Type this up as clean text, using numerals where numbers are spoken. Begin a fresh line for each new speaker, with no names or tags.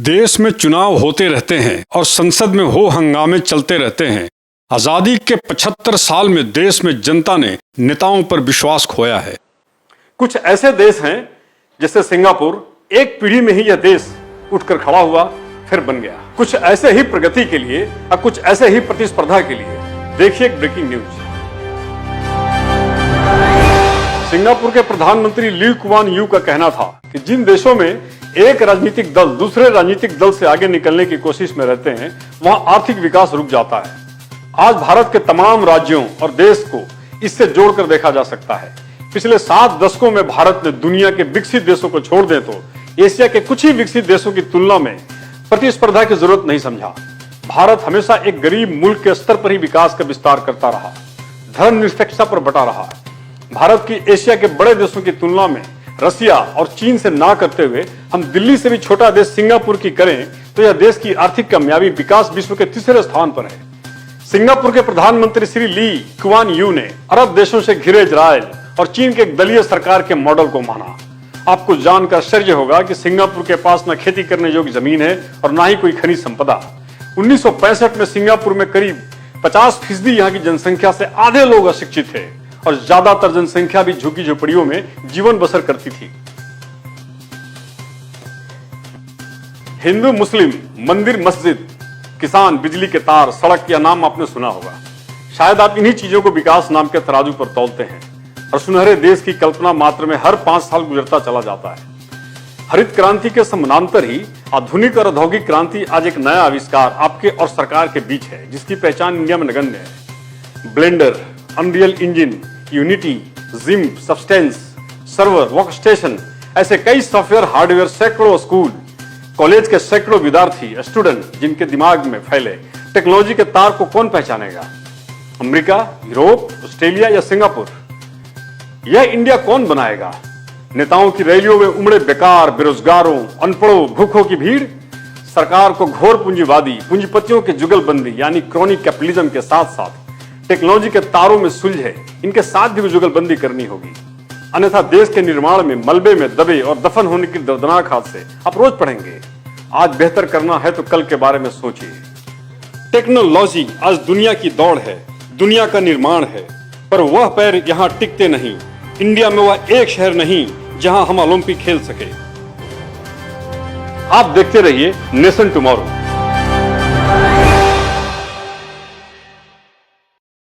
देश में चुनाव होते रहते हैं और संसद में हो हंगामे चलते रहते हैं। आजादी के 75 साल में देश में जनता ने नेताओं पर विश्वास खोया है।
कुछ ऐसे देश हैं जैसे सिंगापुर, एक पीढ़ी में ही यह देश उठकर खड़ा हुआ फिर बन गया। कुछ ऐसे ही प्रगति के लिए और कुछ ऐसे ही प्रतिस्पर्धा के लिए देखिए एक ब्रेकिंग न्यूज। सिंगापुर के प्रधानमंत्री ली कुआन यू का कहना था कि जिन देशों में एक राजनीतिक दल दूसरे राजनीतिक दल से आगे निकलने की कोशिश में रहते हैं, वहां आर्थिक विकास रुक जाता है। आज भारत के तमाम राज्यों और देश को इससे जोड़कर देखा जा सकता है। पिछले 7 दशकों में भारत ने दुनिया के विकसित देशों को छोड़ दें तो एशिया के कुछ ही विकसित देशों की तुलना में प्रतिस्पर्धा की जरूरत नहीं समझा। भारत हमेशा एक गरीब मुल्क के स्तर पर ही विकास का विस्तार करता रहा, धर्मनिरपेक्षता पर बटा रहा। भारत की एशिया के बड़े देशों की तुलना में रसिया और चीन से ना करते हुए हम दिल्ली से भी छोटा देश सिंगापुर की करें तो यह देश की आर्थिक कामयाबी विकास विश्व के तीसरे स्थान पर है। सिंगापुर के प्रधानमंत्री श्री ली कुआन यू ने अरब देशों से घिरे इजरायल और चीन के एक दलीय सरकार के मॉडल को माना। आपको जानकर आश्चर्य होगा कि सिंगापुर के पास न खेती करने योग्य जमीन है और ना ही कोई खनिज संपदा। 1965 में सिंगापुर में करीब 50% यहाँ की जनसंख्या से आधे लोग अशिक्षित थे और ज्यादातर जनसंख्या भी झुग्गी झोपड़ियों में जीवन बसर करती थी। हिंदू मुस्लिम, मंदिर मस्जिद, किसान, बिजली के तार, सड़क, यह नाम आपने सुना होगा। शायद आप इन्हीं चीजों को विकास नाम के तराजू पर तौलते हैं और सुनहरे देश की कल्पना मात्र में हर 5 साल गुजरता चला जाता है। हरित क्रांति के समानांतर ही आधुनिक और औद्योगिक क्रांति आज एक नया आविष्कार आपके और सरकार के बीच है, जिसकी पहचान इंडिया में नगण्य है। Blender, unreal engine, unity, gym, substance, server, workstation, ऐसे कई सॉफ्टवेयर हार्डवेयर, सैकड़ों स्कूल कॉलेज के सैकड़ों विद्यार्थी स्टूडेंट जिनके दिमाग में फैले टेक्नोलॉजी के तार को कौन पहचानेगा? अमेरिका, यूरोप, ऑस्ट्रेलिया या सिंगापुर? यह इंडिया कौन बनाएगा? नेताओं की रैलियों में उमड़े बेकार, बेरोजगारों, अनपढ़ों, भूखों की भीड़? सरकार को घोर पूंजीवादी, पूंजीपतियों के जुगलबंदी यानी क्रॉनिक कैपिटलिज्म के साथ साथ टेक्नोलॉजी के तारों में सुलझे इनके साथ भी जुगलबंदी करनी होगी, अन्यथा देश के निर्माण में मलबे में दबे और दफन होने की दर्दनाक हादसे आप रोज पढ़ेंगे। आज बेहतर करना है तो कल के बारे में सोचिए। टेक्नोलॉजी आज दुनिया की दौड़ है, दुनिया का निर्माण है, पर वह पैर यहाँ टिकते नहीं। इंडिया में वह एक शहर नहीं जहां हम ओलंपिक खेल सके। आप देखते रहिए नेशन टुमारो।